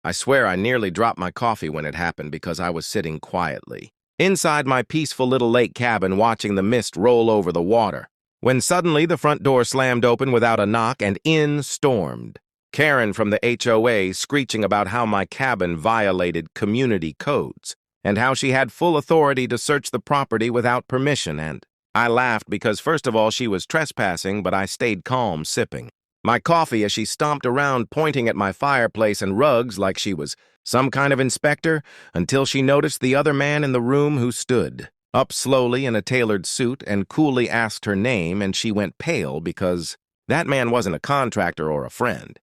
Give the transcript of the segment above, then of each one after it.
I swear I nearly dropped my coffee when it happened because I was sitting quietly inside my peaceful little lake cabin watching the mist roll over the water, when suddenly the front door slammed open without a knock and in stormed Karen from the HOA, screeching about how my cabin violated community codes and how she had full authority to search the property without permission. And I laughed because first of all she was trespassing, but I stayed calm, sipping my coffee as she stomped around pointing at my fireplace and rugs like she was some kind of inspector, until she noticed the other man in the room, who stood up slowly in a tailored suit and coolly asked her name, and she went pale because that man wasn't a contractor or a friend.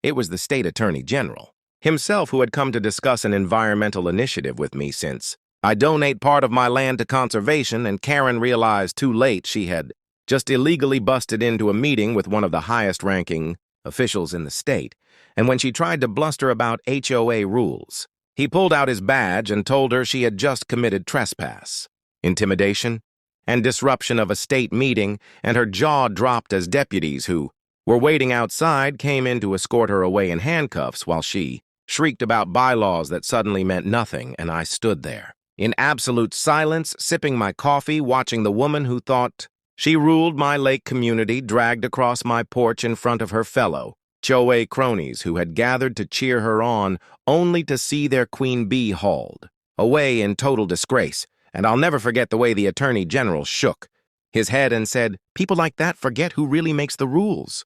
It was the state attorney general himself, who had come to discuss an environmental initiative with me since I donate part of my land to conservation, and Karen realized too late she had just illegally busted into a meeting with one of the highest-ranking officials in the state, and when she tried to bluster about HOA rules, he pulled out his badge and told her she had just committed trespass, intimidation, and disruption of a state meeting, and her jaw dropped as deputies who were waiting outside came in to escort her away in handcuffs while she shrieked about bylaws that suddenly meant nothing, and I stood there in absolute silence, sipping my coffee, watching the woman who thought she ruled my lake community dragged across my porch in front of her fellow HOA cronies who had gathered to cheer her on, only to see their queen bee hauled away in total disgrace. And I'll never forget the way the Attorney General shook his head and said, "People like that forget who really makes the rules."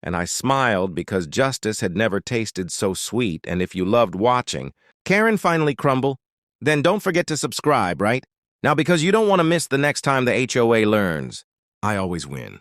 And I smiled because justice had never tasted so sweet. And if you loved watching Karen finally crumble, then don't forget to subscribe, right? Now, because you don't want to miss the next time the HOA learns. I always win.